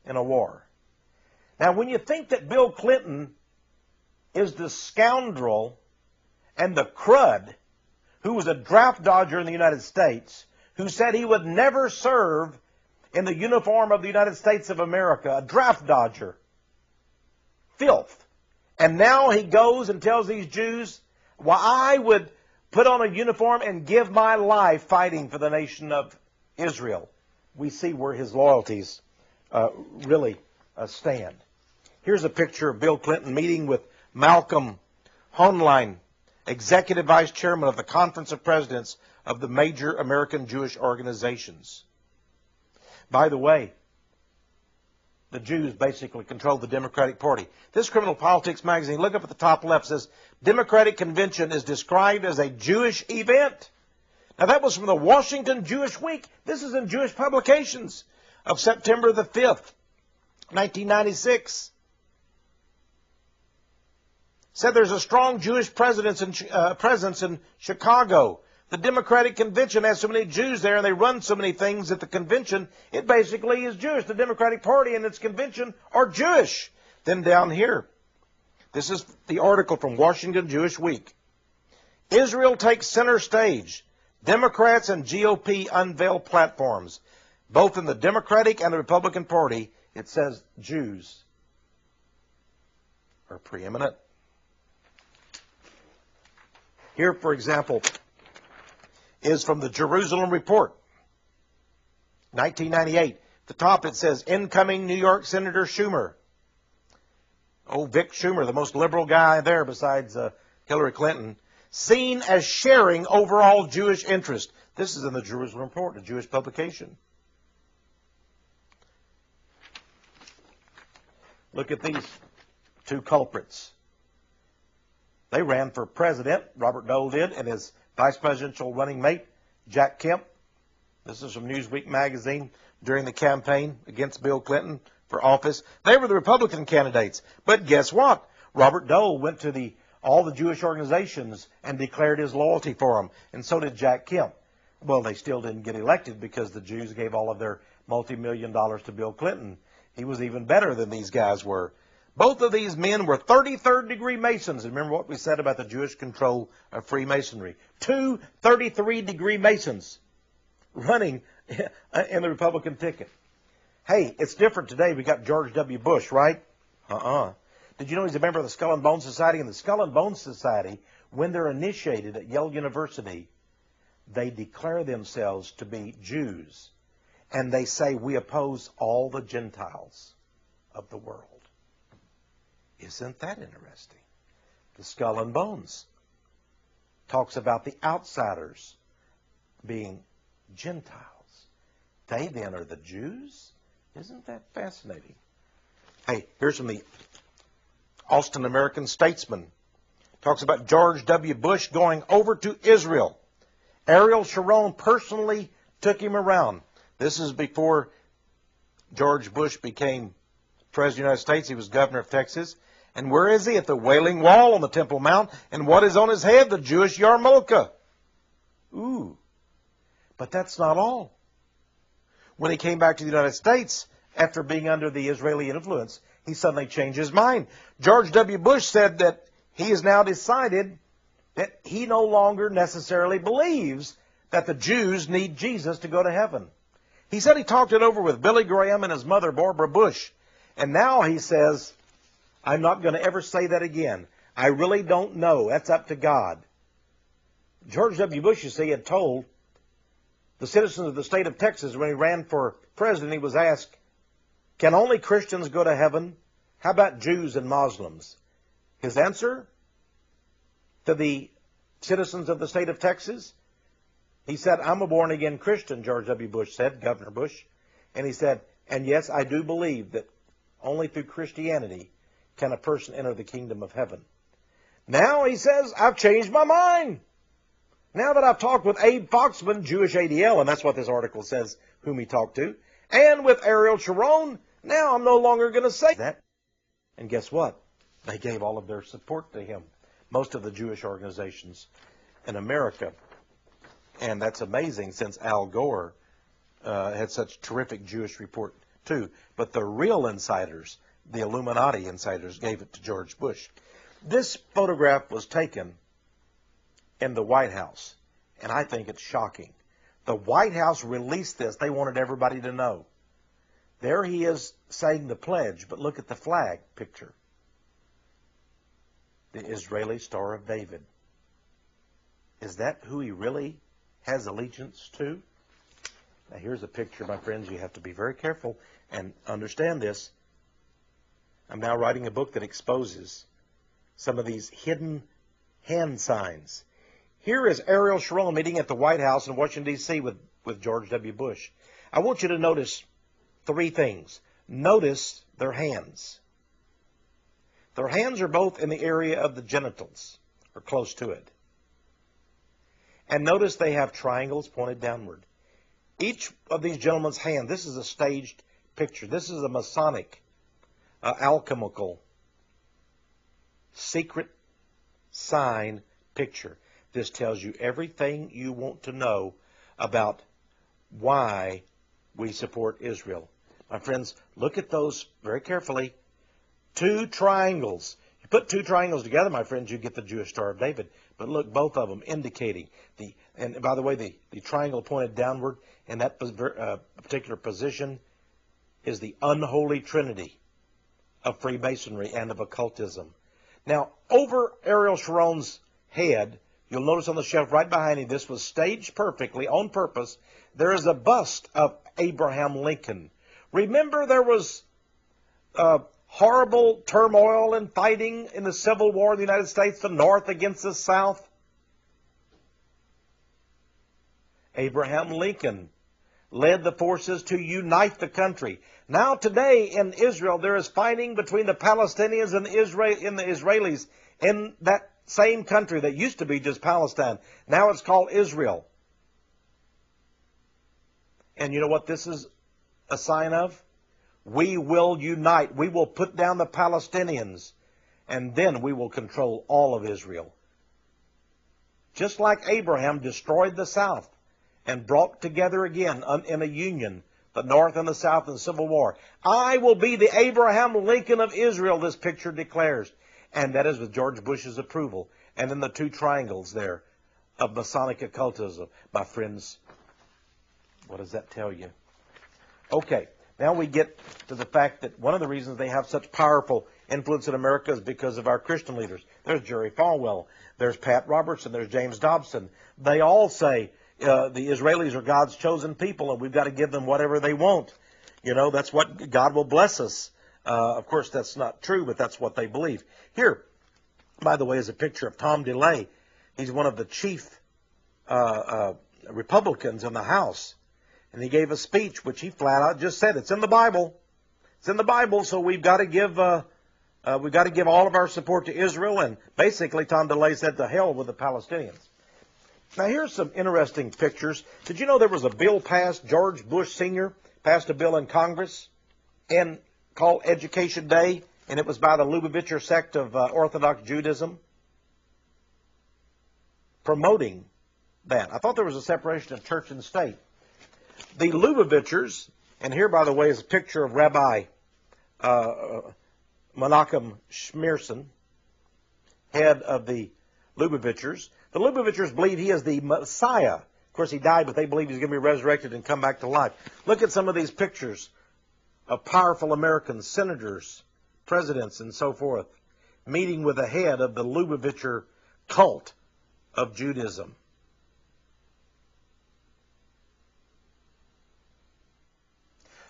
A: in a war. Now, when you think that Bill Clinton is the scoundrel and the crud who was a draft dodger in the United States, who said he would never serve in the uniform of the United States of America, a draft dodger, filth. And now he goes and tells these Jews, well, I would put on a uniform and give my life fighting for the nation of Israel. We see where his loyalties really stand. Here's a picture of Bill Clinton meeting with Malcolm Hoenlein, Executive Vice Chairman of the Conference of Presidents of the major American Jewish organizations. By the way, the Jews basically control the Democratic Party. This Criminal Politics magazine, look up at the top left, says Democratic Convention is described as a Jewish event. Now that was from the Washington Jewish Week. This is in Jewish Publications of September the 5th, 1996. Said there's a strong Jewish presence in Chicago. The Democratic Convention has so many Jews there, and they run so many things at the convention, it basically is Jewish. The Democratic Party and its convention are Jewish. Then down here, this is the article from Washington Jewish Week. Israel takes center stage. Democrats and GOP unveil platforms. Both in the Democratic and the Republican Party, it says Jews are preeminent. Here, for example, is from the Jerusalem Report, 1998. At the top it says, incoming New York Senator Schumer. Oh, Vic Schumer, the most liberal guy there besides Hillary Clinton, seen as sharing overall Jewish interest. This is in the Jerusalem Report, a Jewish publication. Look at these two culprits. They ran for president, Robert Dole did, and his vice presidential running mate, Jack Kemp. This is from Newsweek magazine during the campaign against Bill Clinton for office. They were the Republican candidates. But guess what? Robert Dole went to all the Jewish organizations and declared his loyalty for them, and so did Jack Kemp. Well, they still didn't get elected because the Jews gave all of their multi-million dollars to Bill Clinton. He was even better than these guys were. Both of these men were 33rd degree Masons. Remember what we said about the Jewish control of Freemasonry. Two 33 degree Masons running in the Republican ticket. Hey, it's different today. We got George W. Bush, right? Did you know he's a member of the Skull and Bones Society? And the Skull and Bones Society, when they're initiated at Yale University, they declare themselves to be Jews. And they say, we oppose all the Gentiles of the world. Isn't that interesting? The Skull and Bones talks about the outsiders being Gentiles. They then are the Jews? Isn't that fascinating? Hey, here's from the Austin American Statesman. Talks about George W. Bush going over to Israel. Ariel Sharon personally took him around. This is before George Bush became President of the United States. He was governor of Texas. And where is he? At the Wailing Wall on the Temple Mount. And what is on his head? The Jewish yarmulke. Ooh. But that's not all. When he came back to the United States, after being under the Israeli influence, he suddenly changed his mind. George W. Bush said that he has now decided that he no longer necessarily believes that the Jews need Jesus to go to heaven. He said he talked it over with Billy Graham and his mother, Barbara Bush. And now he says, I'm not going to ever say that again. I really don't know. That's up to God. George W. Bush, you see, had told the citizens of the state of Texas when he ran for president, he was asked, can only Christians go to heaven? How about Jews and Muslims? His answer to the citizens of the state of Texas, he said, I'm a born-again Christian, George W. Bush said, Governor Bush. And he said, and yes, I do believe that only through Christianity can a person enter the kingdom of heaven. Now, he says, I've changed my mind. Now that I've talked with Abe Foxman, Jewish ADL, and that's what this article says, whom he talked to, and with Ariel Sharon, now I'm no longer going to say that. And guess what? They gave all of their support to him. Most of the Jewish organizations in America. And that's amazing since Al Gore had such terrific Jewish report too. But the real insiders, the Illuminati insiders, gave it to George Bush. This photograph was taken in the White House, and I think it's shocking. The White House released this. They wanted everybody to know. There he is saying the pledge, but look at the flag picture. The Israeli Star of David. Is that who he really has allegiance to? Now here's a picture, my friends. You have to be very careful and understand this. I'm now writing a book that exposes some of these hidden hand signs. Here is Ariel Sharon meeting at the White House in Washington, D.C. with George W. Bush. I want you to notice three things. Notice their hands. Their hands are both in the area of the genitals, or close to it. And notice they have triangles pointed downward. Each of these gentlemen's hand, this is a staged picture. This is a Masonic, alchemical, secret sign picture. This tells you everything you want to know about why we support Israel. My friends, look at those very carefully. Two triangles. You put two triangles together, my friends, you get the Jewish Star of David. But look, both of them indicating and by the way, the triangle pointed downward in that particular position is the unholy trinity of Freemasonry and of occultism. Now, over Ariel Sharon's head, you'll notice on the shelf right behind him, this was staged perfectly on purpose. There is a bust of Abraham Lincoln. Remember, there was horrible turmoil and fighting in the Civil War in the United States, the North against the South. Abraham Lincoln led the forces to unite the country. Now today in Israel, there is fighting between the Palestinians and the Israelis in that same country that used to be just Palestine. Now it's called Israel. And you know what this is a sign of? We will unite. We will put down the Palestinians, and then we will control all of Israel. Just like Abraham destroyed the South and brought together again in a union the North and the South in the Civil War. I will be the Abraham Lincoln of Israel, this picture declares. And that is with George Bush's approval. And then the two triangles there of Masonic occultism. My friends, what does that tell you? Okay, now we get to the fact that one of the reasons they have such powerful influence in America is because of our Christian leaders. There's Jerry Falwell, there's Pat Robertson, there's James Dobson. They all say the Israelis are God's chosen people and we've got to give them whatever they want. You know, that's what God will bless us. Of course, that's not true, but that's what they believe. Here, by the way, is a picture of Tom DeLay. He's one of the chief Republicans in the House. And he gave a speech which he flat out just said, it's in the Bible. It's in the Bible, so we've got to give all of our support to Israel. And basically, Tom DeLay said, to hell with the Palestinians. Now, here's some interesting pictures. Did you know there was a bill passed, George Bush Sr. passed a bill in Congress called Education Day, and it was by the llґuwiczer sect of Orthodox Judaism, promoting that. I thought there was a separation of church and state. The llґuwiczers, and here, by the way, is a picture of Rabbi Menachem Schneerson, head of the llґuwiczers. The llґuwiczers believe he is the Messiah. Of course, he died, but they believe he's going to be resurrected and come back to life. Look at some of these pictures of powerful Americans, senators, presidents, and so forth, meeting with the head of the llґuwiczer cult of Judaism.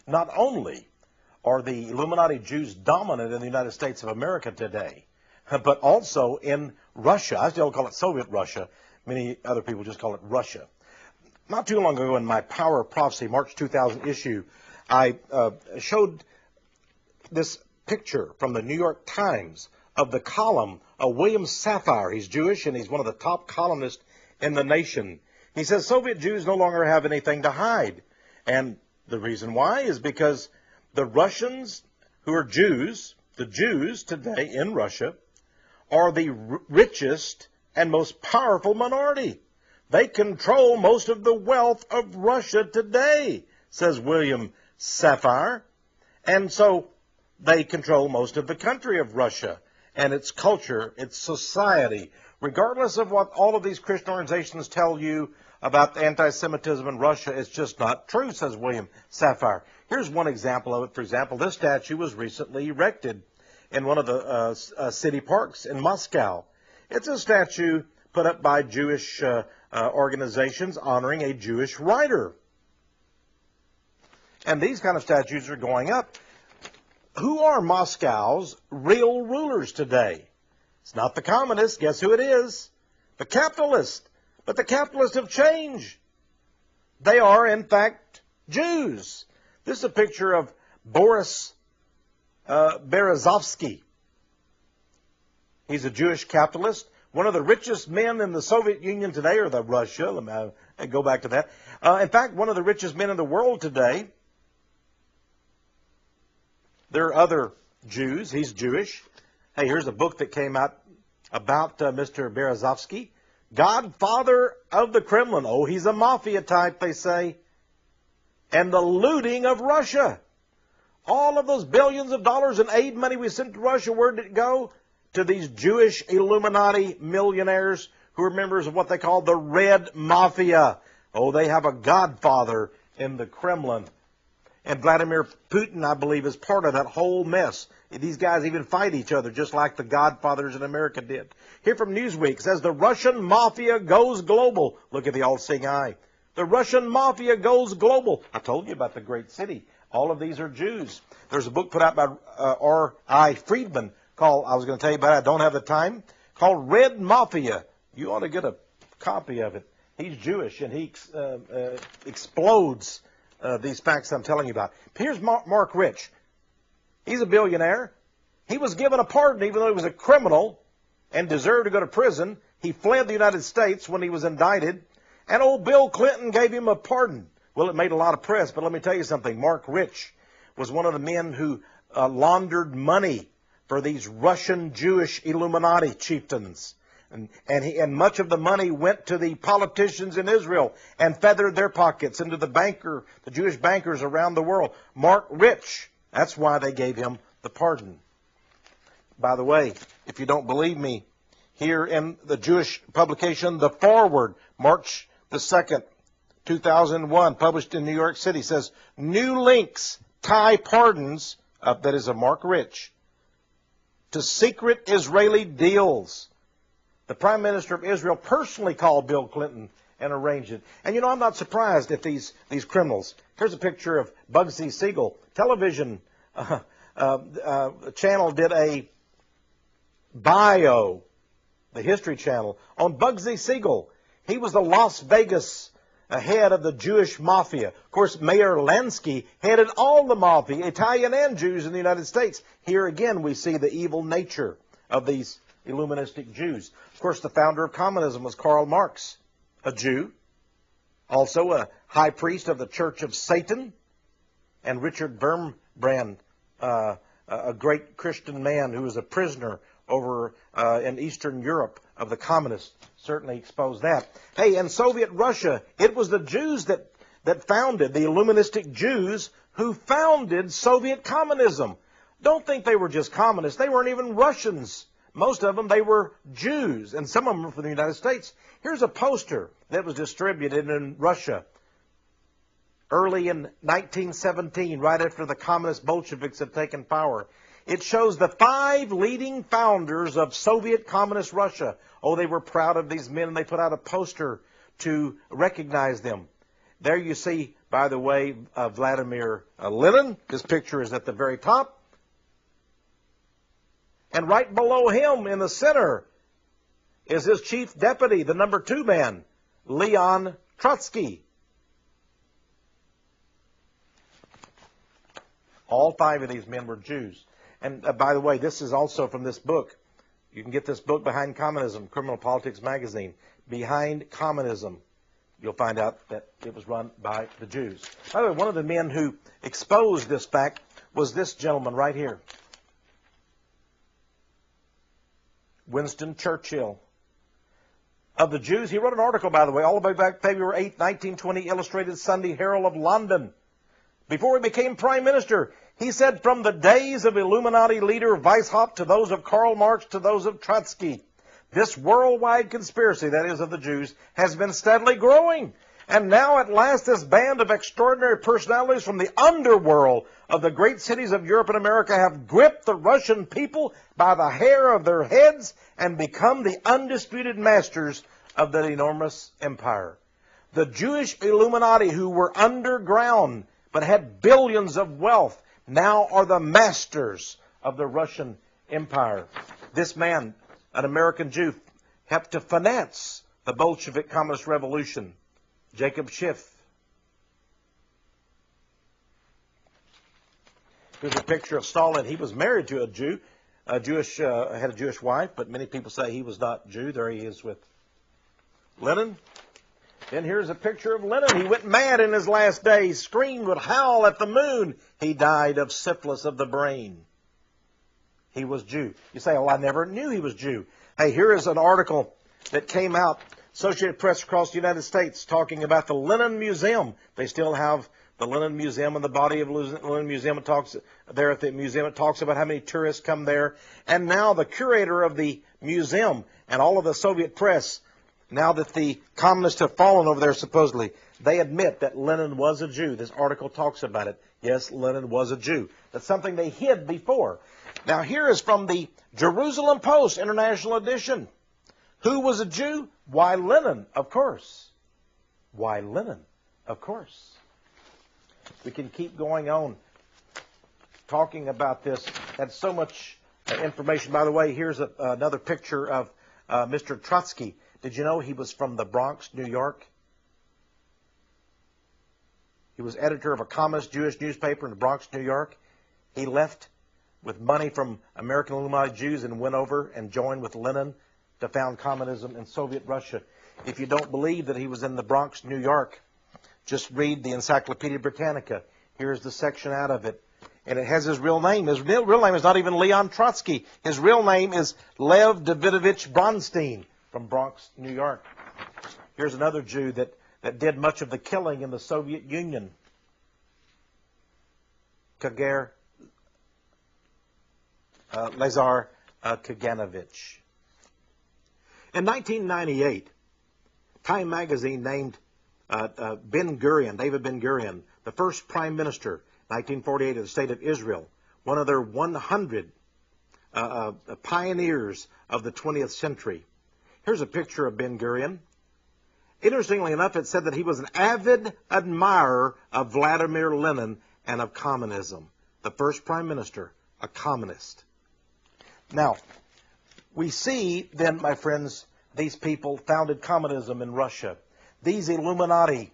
A: Not only are the Illuminati Jews dominant in the United States of America today, but also in Russia. I still call it Soviet Russia. Many other people just call it Russia. Not too long ago in my Power of Prophecy, March 2000 issue, I showed this picture from the New York Times of the column of William Safire. He's Jewish, and he's one of the top columnists in the nation. He says Soviet Jews no longer have anything to hide. And the reason why is because the Russians who are Jews, the Jews today in Russia, are the richest and most powerful minority. They control most of the wealth of Russia today, says William Safire. And so they control most of the country of Russia and its culture, its society. Regardless of what all of these Christian organizations tell you about the anti-Semitism in Russia, it's just not true, says William Safire. Here's one example of it. For example, this statue was recently erected in one of the city parks in Moscow. It's a statue put up by Jewish organizations honoring a Jewish writer. And these kind of statues are going up. Who are Moscow's real rulers today? It's not the communists. Guess who it is? The capitalists. But the capitalists have changed. They are, in fact, Jews. This is a picture of Boris Berezovsky. He's a Jewish capitalist, one of the richest men in the Soviet Union today, or the Russia. Let me go back to that. In fact, one of the richest men in the world today. There are other Jews. He's Jewish. Hey, here's a book that came out about Mr. Berezovsky. Godfather of the Kremlin. Oh, he's a mafia type, they say. And the looting of Russia. All of those billions of dollars in aid money we sent to Russia, where did it go? To these Jewish Illuminati millionaires who are members of what they call the Red Mafia. Oh, they have a godfather in the Kremlin. And Vladimir Putin, I believe, is part of that whole mess. These guys even fight each other, just like the godfathers in America did. Here from Newsweek says the Russian Mafia goes global. Look at the all-seeing eye. The Russian Mafia goes global. I told you about the great city. All of these are Jews. There's a book put out by R.I. Friedman called, I was going to tell you about it, I don't have the time, called Red Mafia. You ought to get a copy of it. He's Jewish, and he explodes these facts I'm telling you about. Here's Mark Rich. He's a billionaire. He was given a pardon even though he was a criminal and deserved to go to prison. He fled the United States when he was indicted, and old Bill Clinton gave him a pardon. Well, it made a lot of press, but let me tell you something. Mark Rich was one of the men who laundered money for these Russian Jewish Illuminati chieftains. And much of the money went to the politicians in Israel and feathered their pockets into the Jewish bankers around the world. Mark Rich, that's why they gave him the pardon. By the way, if you don't believe me, here in the Jewish publication, The Forward, March the 2nd, 2001, published in New York City, says, new links tie pardons, that is a Mark Rich, to secret Israeli deals. The Prime Minister of Israel personally called Bill Clinton and arranged it. And you know, I'm not surprised if these criminals. Here's a picture of Bugsy Siegel. Television channel did a bio, the History Channel, on Bugsy Siegel. He was the Las Vegas head of the Jewish Mafia. Of course, Mayor Lansky headed all the Mafia, Italian and Jews in the United States. Here again, we see the evil nature of these Illuministic Jews. Of course, the founder of communism was Karl Marx, a Jew, also a high priest of the Church of Satan, and Richard Wurmbrand, a great Christian man who was a prisoner over in Eastern Europe of the communists, certainly exposed that. Hey, in Soviet Russia, it was the Jews that founded, the Illuministic Jews, who founded Soviet communism. Don't think they were just communists. They weren't even Russians. Most of them, they were Jews, and some of them were from the United States. Here's a poster that was distributed in Russia early in 1917, right after the communist Bolsheviks had taken power. It shows the 5 leading founders of Soviet communist Russia. Oh, they were proud of these men, and they put out a poster to recognize them. There you see, by the way, Vladimir Lenin. His picture is at the very top. And right below him in the center is his chief deputy, the number 2 man, Leon Trotsky. All 5 of these men were Jews. And by the way, this is also from this book. You can get this book, Behind Communism, Criminal Politics Magazine. Behind Communism. You'll find out that it was run by the Jews. By the way, one of the men who exposed this fact was this gentleman right here. Winston Churchill. Of the Jews, he wrote an article, by the way, all the way back February 8, 1920, Illustrated Sunday Herald of London. Before he became Prime Minister, he said, from the days of Illuminati leader Weishaupt to those of Karl Marx to those of Trotsky, this worldwide conspiracy, that is of the Jews, has been steadily growing. And now at last this band of extraordinary personalities from the underworld of the great cities of Europe and America have gripped the Russian people by the hair of their heads and become the undisputed masters of that enormous empire. The Jewish Illuminati, who were underground but had billions of wealth, now are the masters of the Russian empire. This man, an American Jew, helped to finance the Bolshevik Communist Revolution. Jacob Schiff. Here's a picture of Stalin. He was married to a Jew, had a Jewish wife, but many people say he was not Jew. There he is with Lenin. Then here's a picture of Lenin. He went mad in his last days, screamed, would howl at the moon. He died of syphilis of the brain. He was Jew. You say, oh, I never knew he was Jew. Hey, here is an article that came out, Associated Press across the United States, talking about the Lenin Museum. They still have the Lenin Museum and the body of Lenin Museum. It talks there at the museum. It talks about how many tourists come there. And now the curator of the museum and all of the Soviet press, now that the communists have fallen over there supposedly, they admit that Lenin was a Jew. This article talks about it. Yes, Lenin was a Jew. That's something they hid before. Now here is from the Jerusalem Post International Edition. Who was a Jew? Why, Lenin, of course. Why, Lenin, of course. We can keep going on talking about this. That's so much information. By the way, here's another picture of Mr. Trotsky. Did you know he was from the Bronx, New York? He was editor of a communist Jewish newspaper in the Bronx, New York. He left with money from American Illuminati Jews and went over and joined with Lenin to found communism in Soviet Russia. If you don't believe that he was in the Bronx, New York, just read the Encyclopedia Britannica. Here's the section out of it. And it has his real name. His real name is not even Leon Trotsky. His real name is Lev Davidovich Bronstein from Bronx, New York. Here's another Jew that did much of the killing in the Soviet Union. Lazar Kaganovich. In 1998, Time magazine named Ben-Gurion, David Ben-Gurion, the first prime minister, 1948, of the state of Israel, one of their 100 pioneers of the 20th century. Here's a picture of Ben-Gurion. Interestingly enough, it said that he was an avid admirer of Vladimir Lenin and of communism. The first prime minister, a communist. Now, we see then, my friends, these people founded communism in Russia. These Illuminati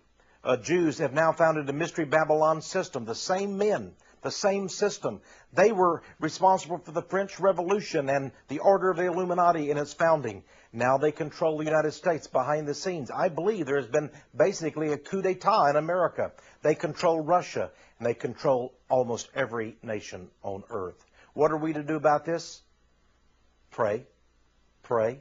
A: Jews have now founded the Mystery Babylon system. The same men, the same system. They were responsible for the French Revolution and the Order of the Illuminati in its founding. Now they control the United States behind the scenes. I believe there has been basically a coup d'etat in America. They control Russia, and they control almost every nation on earth. What are we to do about this? Pray. Pray.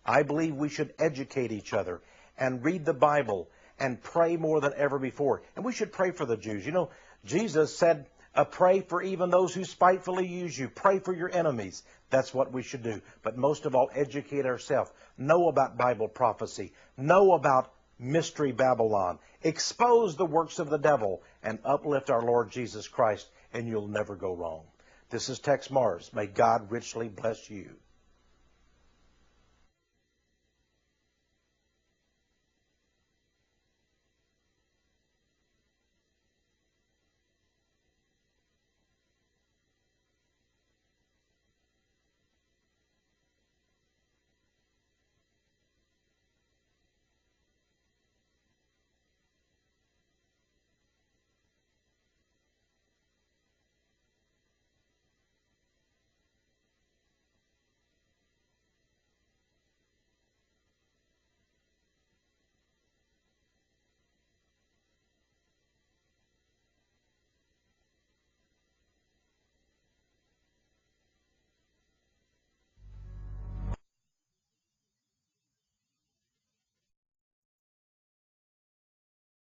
A: I believe we should educate each other and read the Bible and pray more than ever before. And we should pray for the Jews. You know, Jesus said, pray for even those who spitefully use you. Pray for your enemies. That's what we should do. But most of all, educate ourselves. Know about Bible prophecy. Know about Mystery Babylon. Expose the works of the devil and uplift our Lord Jesus Christ, and you'll never go wrong. This is Tex Mars. May God richly bless you.